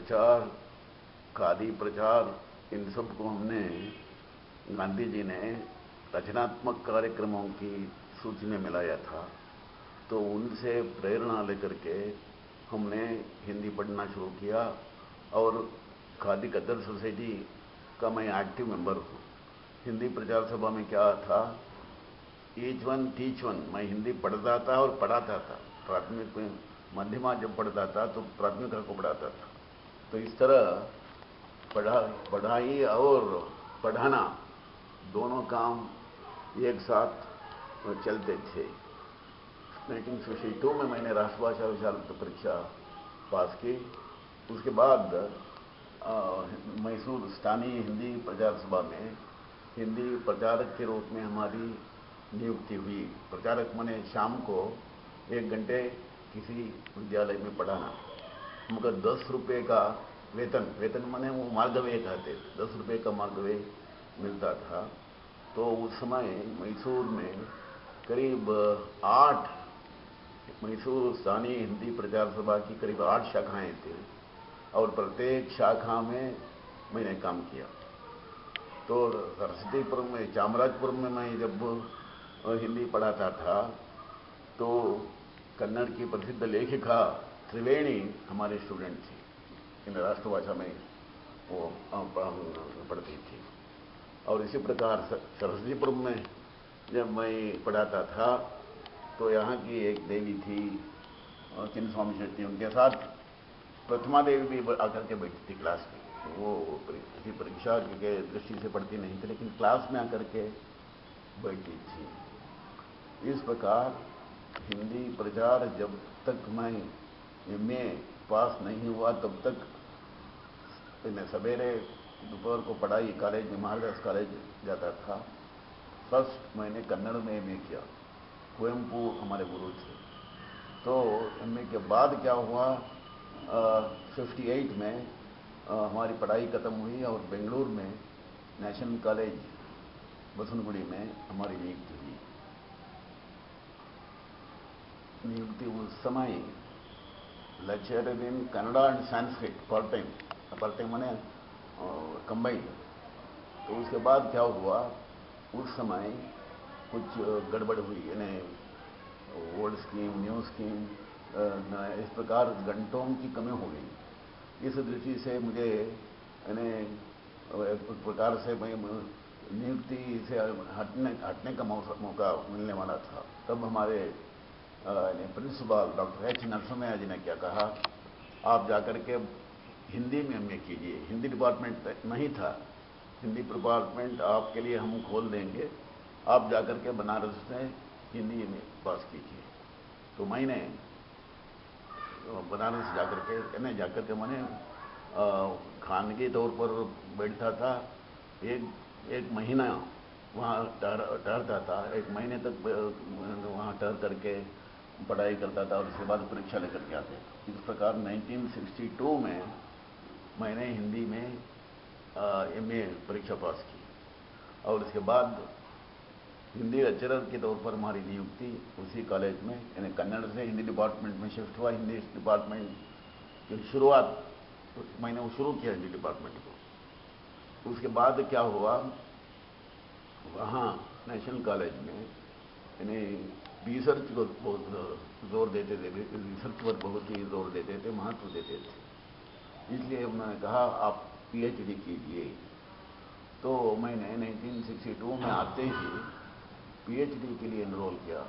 प्रचार, खादी प्रचार, इन सब को हमने गांधी जी ने रचनात्मक कार्यक्रमों की सूची में मिलाया था। तो उनसे प्रेरणा लेकर के हमने हिंदी पढ़ना शुरू किया और खादी कदर सोसाइटी का मैं एक्टिव मेंबर हूँ। हिंदी प्रचार सभा में क्या था, ईच वन टीच वन, मैं हिंदी पढ़ता था और पढ़ाता था। प्राथमिक मध्यमा जब पढ़ता था तो प्राथमिका को पढ़ाता था। तो इस तरह पढ़ाई और पढ़ाना दोनों काम एक साथ चलते थे। 1962 में मैंने राष्ट्रभाषा विशारद परीक्षा पास की। उसके बाद मैसूर स्थानीय हिंदी प्रचार सभा में हिंदी प्रचारक के रूप में हमारी नियुक्ति हुई। प्रचारक माने शाम को 1 घंटे किसी विद्यालय में पढ़ाना। हमको 10 रुपये का वेतन माने वो मार्गव्य कहते थे, 10 रुपये का मार्गव्य मिलता था। तो उस समय मैसूर में करीब 8 मैसूर स्थानीय हिंदी प्रचार सभा की करीब 8 शाखाएं थी और प्रत्येक शाखा में मैंने काम किया। तो सरस्वतीपुरम में, चामराजपुरम में मैं जब हिंदी पढ़ाता था तो कन्नड़ की प्रसिद्ध लेखिका त्रिवेणी हमारे स्टूडेंट थी। इन राष्ट्रभाषा में वो पढ़ती थी। और इसी प्रकार सरस्वतीपुरम में जब मैं पढ़ाता था तो यहाँ की एक देवी थी चिन्न स्वामी शेट्टी, उनके साथ प्रथमा देवी भी आकर के बैठती थी क्लास में। वो किसी परीक्षा के दृष्टि से पढ़ती नहीं थी, लेकिन क्लास में आकर के बैठती थी। इस प्रकार हिंदी प्रचार जब तक मैं MA पास नहीं हुआ तब तक मैं सवेरे दोपहर को पढ़ाई कॉलेज में, महाराज कॉलेज जाता था। फर्स्ट मैंने कन्नड़ में MA किया, कुवेंपु हमारे गुरु थे। तो MA के बाद क्या हुआ, 58 में हमारी पढ़ाई खत्म हुई और बेंगलुरु में नेशनल कॉलेज बसनगुड़ी में हमारी नियुक्ति हुई। उस समय lecturer in Kannada and Sanskrit part time माने कंबाइंड। तो उसके बाद क्या हुआ, उस समय कुछ गड़बड़ हुई, यानी ओल्ड स्कीम, न्यू स्कीम, इस प्रकार घंटों की कमी हो गई। इस दृष्टि से मुझे यानी एक प्रकार से मैं नियुक्ति से हटने का मौका मिलने वाला था। तब हमारे प्रिंसिपल डॉक्टर H नरसिम्हा जी ने क्या कहा, आप जाकर के हिंदी में MA कीजिए। हिंदी डिपार्टमेंट नहीं था, हिंदी डिपार्टमेंट आपके लिए हम खोल देंगे, आप जाकर के बनारस में हिंदी में पास कीजिए। तो मैंने बनारस जाकर के मैंने खानगी तौर पर बैठता था। एक महीना वहाँ ठहरता था, 1 महीने तक वहाँ ठहर करके पढ़ाई करता था और उसके बाद परीक्षा लेकर के आते थे। इस प्रकार 1962 में मैंने हिंदी में MA परीक्षा पास की और उसके बाद हिंदी लेक्चरर के तौर पर हमारी नियुक्ति उसी कॉलेज में, यानी कन्नड़ से हिंदी डिपार्टमेंट में शिफ्ट हुआ। हिंदी डिपार्टमेंट की शुरुआत मैंने वो शुरू किया हिंदी डिपार्टमेंट को। उसके बाद क्या हुआ, वहाँ नेशनल कॉलेज में यानी रिसर्च को बहुत जोर देते थे, रिसर्च पर बहुत ही जोर देते थे, महत्व देते थे। इसलिए मैंने कहा आप PhD कीजिए। तो मैंने 1962 में आते ही PhD के लिए एनरोल किया।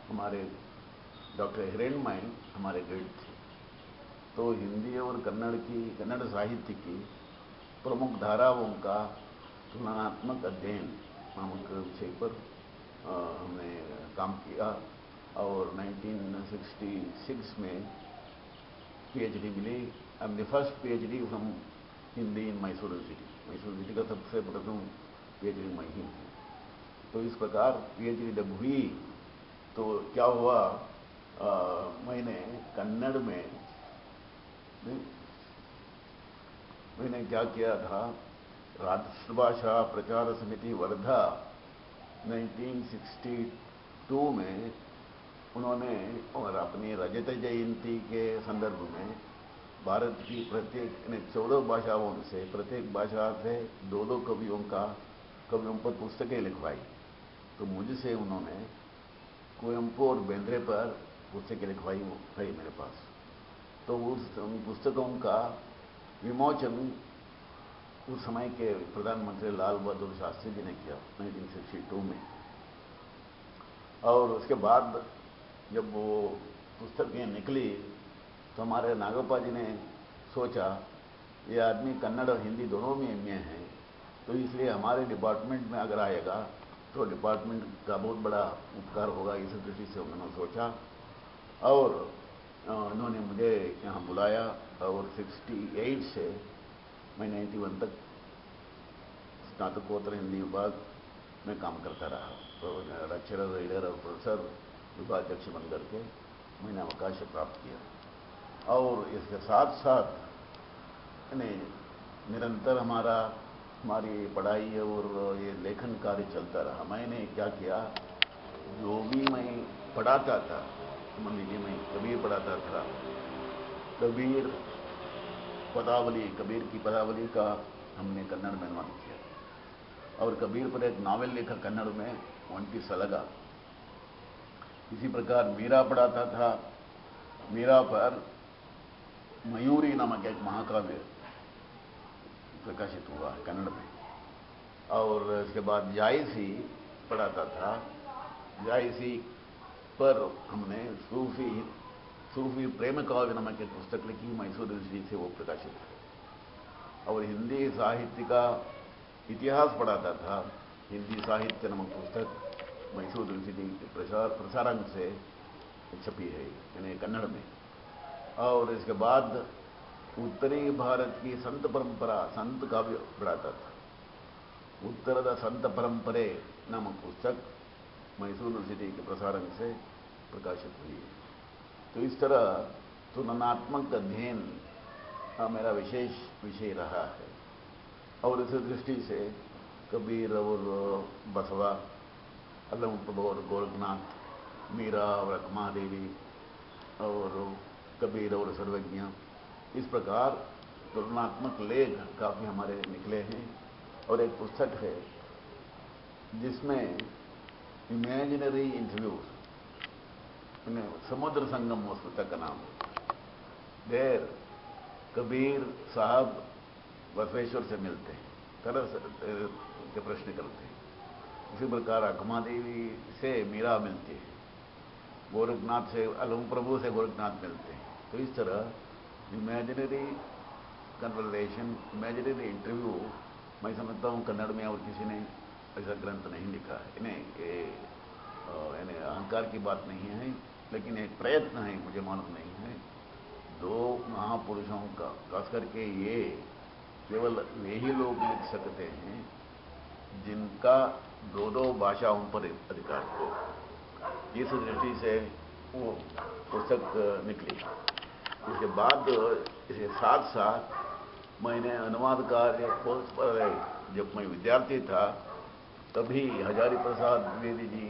हमारे डॉक्टर हिरण्मय हमारे गाइड थे। तो हिंदी और कन्नड़ साहित्य की प्रमुख धाराओं का तुलनात्मक अध्ययन नामक विषय पर हमने काम किया और 1966 में PhD मिली। I am the first PhD from Hindi in Mysore city का सबसे प्रथम PhD मैं ही हूँ। तो इस प्रकार PhD जब हुई तो क्या हुआ, मैंने कन्नड़ में मैंने क्या किया था, राष्ट्रभाषा प्रचार समिति वर्धा 1962 में उन्होंने और अपनी रजत जयंती के संदर्भ में भारत की प्रत्येक 14 भाषाओं से प्रत्येक भाषा से दो दो कवियों पर पुस्तकें लिखवाई। तो मुझसे उन्होंने कुवेंपु और बेंद्रे पर पुस्तकें लिखवाई वो है मेरे पास। तो उन पुस्तकों का विमोचन उस समय के प्रधानमंत्री लाल बहादुर शास्त्री जी ने किया 1962 में। और उसके बाद जब वो पुस्तकें निकली तो हमारे नागप्पा जी ने सोचा ये आदमी कन्नड़ और हिंदी दोनों में एमए है, तो इसलिए हमारे डिपार्टमेंट में अगर आएगा तो डिपार्टमेंट का बहुत बड़ा उपकार होगा, इस दृष्टि से उन्होंने सोचा। और उन्होंने मुझे यहाँ बुलाया और 68 से मैं 91 तक स्नातकोत्तर हिंदी विभाग में काम करता रहा। तो लेक्चरर, रीडर और प्रोफेसर विभागाध्यक्ष बन करके मैंने अवकाश प्राप्त किया। और इसके साथ साथ निरंतर हमारी पढ़ाई और ये लेखन कार्य चलता रहा। मैंने क्या किया, जो भी मैं पढ़ाता था, मान लीजिए मैं कबीर पढ़ाता था, कबीर की पदावली का हमने कन्नड़ में अनुवाद किया। और कबीर पर एक नावल लिखा कन्नड़ में, वंटी सलगा। इसी प्रकार मीरा पढ़ाता था, मीरा पर मयूरी नामक एक महाकाव्य प्रकाशित हुआ कन्नड़ में। और इसके बाद जायसी पढ़ाता था, जायसी पर हमने सूफी प्रेम काव्य नामक एक पुस्तक लिखी, मैसूर यूनिवर्सिटी से वो प्रकाशित है। और हिंदी साहित्य का इतिहास पढ़ाता था, हिंदी साहित्य नामक पुस्तक मैसूर यूनिवर्सिटी के प्रसारांक से छपी है यानी कन्नड़ में। और इसके बाद उत्तरी भारत की संत परंपरा, संत काव्य पढ़ाता था। उत्तರದ संत परंपरे नामक पुस्तक मैसूर यूनिवर्सिटी के प्रसारण से प्रकाशित हुई है। तो इस तरह तुलनात्मक अध्ययन मेरा विशेष विषय रहा है। और इस दृष्टि से कबीर और बसवा, अल्लम और गोरखनाथ, मीरा और अकमादेवी और कबीर और सर्वज्ञ, इस प्रकार तुलनात्मक लेख काफी हमारे निकले हैं। और एक पुस्तक है जिसमें इमेजिनरी इंटरव्यूज, समुद्र संगम उस पुस्तक का नाम है। देर कबीर साहब बसवेश्वर से मिलते हैं, तरह के प्रश्न करते हैं। इसी प्रकार अकमादेवी से मीरा मिलती है, गोरखनाथ से अलम प्रभु से गोरखनाथ मिलते हैं। तो इस तरह इमेजिनरी कन्वर्सेशन, इमेजिनरी इंटरव्यू, मैं समझता हूँ कन्नड़ में और किसी ने ऐसा ग्रंथ नहीं लिखा है। इन्हें अहंकार की बात नहीं है, लेकिन एक प्रयत्न है, मुझे मालूम नहीं है। दो महापुरुषों का, खास करके ये केवल वे ही लोग लिख सकते हैं जिनका दो दो भाषाओं पर अधिकार हो। इस दृष्टि से वो पुस्तक निकली। इसके बाद इसके साथ साथ मैंने अनुवाद कार्य बहुत पहले, जब मैं विद्यार्थी था तभी हजारी प्रसाद द्विवेदी जी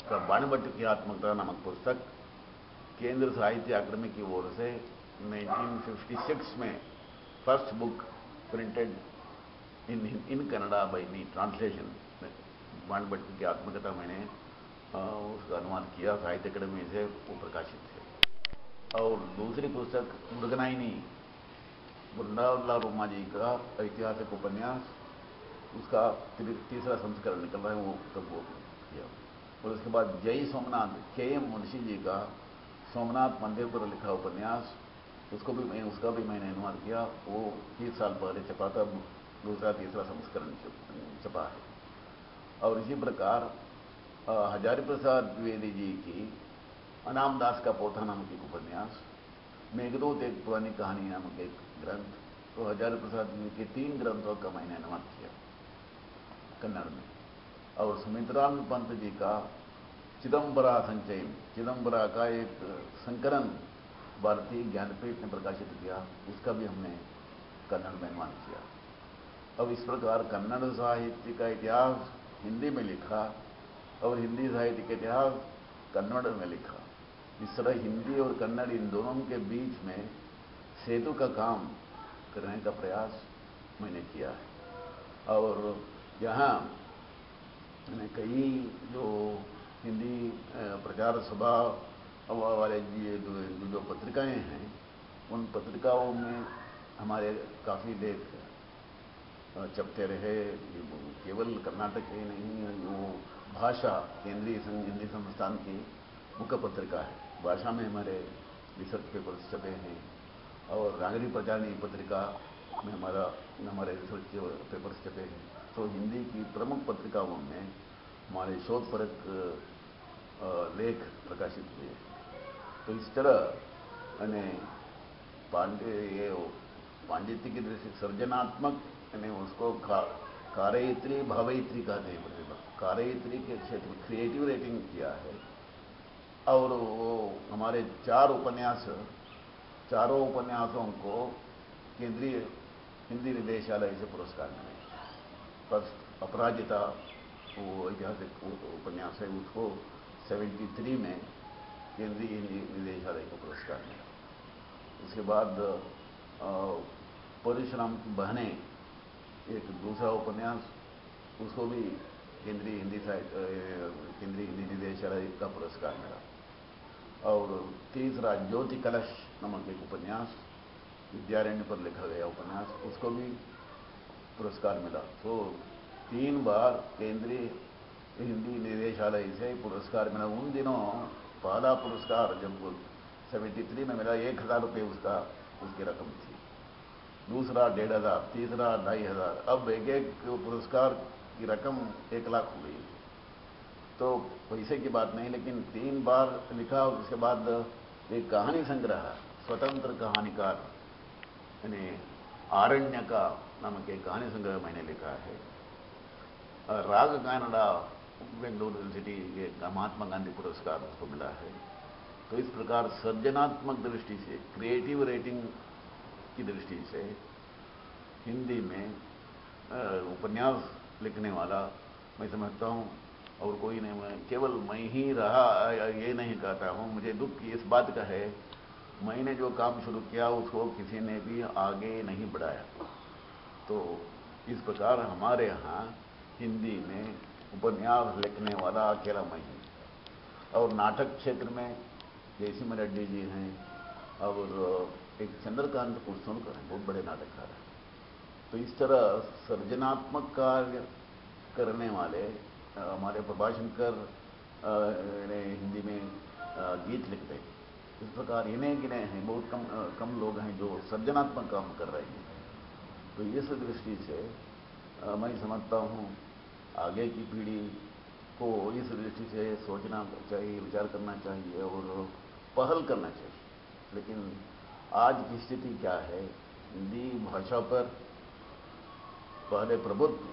का बाणभट्ट की आत्मकथा नामक पुस्तक केंद्र साहित्य अकादमी की ओर से 1956 में first book printed in Kannada by me translation, Banabhatta की आत्मकथा मैंने उसका अनुवाद किया, साहित्य अकादमी से वो प्रकाशित है। और दूसरी पुस्तक मृगनायिनी, वृंदावनलाल वर्मा जी का ऐतिहासिक उपन्यास, उसका तीसरा संस्करण निकल रहा है, वो तब वो किया। और उसके बाद जय सोमनाथ, KM मुंशी जी का सोमनाथ मंदिर पर लिखा उपन्यास, उसका भी मैंने अनुवाद किया। वो 30 साल पहले छपा था, दूसरा तीसरा संस्करण छपा है। और इसी प्रकार हजारी प्रसाद द्विवेदी जी की अनाम दास का पोथा नामक एक उपन्यास, मेघदूत एक पुरानी कहानी नामक एक ग्रंथ, तो हजारी प्रसाद जी के 3 ग्रंथों का मैंने अनुवाद किया कन्नड़ में। और सुमित्रानंद पंत जी का चिदम्बरा संचयन, चिदम्बरा का एक संकलन भारतीय ज्ञानपीठ ने प्रकाशित किया, उसका भी हमने कन्नड़ में अनुवाद किया। अब इस प्रकार कन्नड़ साहित्य का इतिहास हिंदी में लिखा और हिंदी साहित्य का इतिहास कन्नड़ में लिखा। इस तरह हिंदी और कन्नड़ इन दोनों के बीच में सेतु का काम करने का प्रयास मैंने किया है। और यहाँ मैंने कई जो हिंदी प्रचार सभा वाले जो पत्रिकाएं हैं, उन पत्रिकाओं में हमारे काफ़ी लेख छपते रहे। केवल कर्नाटक के नहीं, वो भाषा केंद्रीय हिंदी संस्थान की मुख्य पत्रिका है। भाषा में हमारे रिसर्च पेपर्स छपे हैं, और नागरी प्रचारणी पत्रिका में हमारे रिसर्च पेपर्स छपे हैं। तो हिंदी की प्रमुख पत्रिकाओं में हमारे शोधपरक लेख प्रकाशित हुए। तो इस तरह पांडित्य की दृष्टि सर्जनात्मक उसको कारयित्री भावयित्री कहते हैं प्रतिभा। कारयित्री के क्षेत्र में क्रिएटिव रेटिंग किया है। और वो हमारे चारों उपन्यासों को केंद्रीय हिंदी निदेशालय से पुरस्कार मिले। फर्स्ट अपराजिता, वो ऐतिहासिक उपन्यास है, उसको 73 में केंद्रीय हिंदी निदेशालय को पुरस्कार मिला। उसके बाद परशुराम की बहनें, एक दूसरा उपन्यास, उसको भी केंद्रीय हिंदी निदेशालय का पुरस्कार मिला। और तीसरा ज्योति कलश नामक एक उपन्यास, विद्यारण्य पर लिखा गया उपन्यास, उसको भी पुरस्कार मिला। तो 3 बार केंद्रीय हिंदी निदेशालय से पुरस्कार मिला। उन दिनों पहला पुरस्कार जब 73 में मिला, 1000 रुपये उसकी रकम थी। दूसरा 1500, तीसरा 2500। अब एक पुरस्कार की रकम 1 लाख हो गई। तो पैसे की बात नहीं, लेकिन 3 बार लिखा। उसके बाद एक कहानी संग्रह, स्वतंत्र कहानीकार यानी आरण्य का नामक एक कहानी संग्रह मैंने लिखा है। राग कानडा बेंगलुरु यूनिवर्सिटी के महात्मा गांधी पुरस्कार उसको मिला है। तो इस प्रकार सर्जनात्मक दृष्टि से, क्रिएटिव रेटिंग की दृष्टि से हिंदी में उपन्यास लिखने वाला मैं समझता हूँ और कोई नहीं। मैं केवल मैं ही रहा ये नहीं कहता हूँ। मुझे दुख इस बात का है, मैंने जो काम शुरू किया उसको किसी ने भी आगे नहीं बढ़ाया। तो इस प्रकार हमारे यहाँ हिंदी में उपन्यास लिखने वाला अकेला मैं हूँ। और नाटक क्षेत्र में जयसिंह रेड्डी जी हैं, और एक चंद्रकांत कुलसुनकर हैं, बहुत बड़े नाटककार हैं। तो इस तरह सर्जनात्मक कार्य करने वाले हमारे प्रभाशंकर हिंदी में गीत लिखते हैं। इस प्रकार इन्हें गिने हैं, बहुत कम लोग हैं जो सर्जनात्मक काम कर रहे हैं। तो इस दृष्टि से मैं समझता हूँ आगे की पीढ़ी को इस दृष्टि से सोचना चाहिए, विचार करना चाहिए और पहल करना चाहिए। लेकिन आज की स्थिति क्या है, हिंदी भाषा पर पहले प्रभुत्व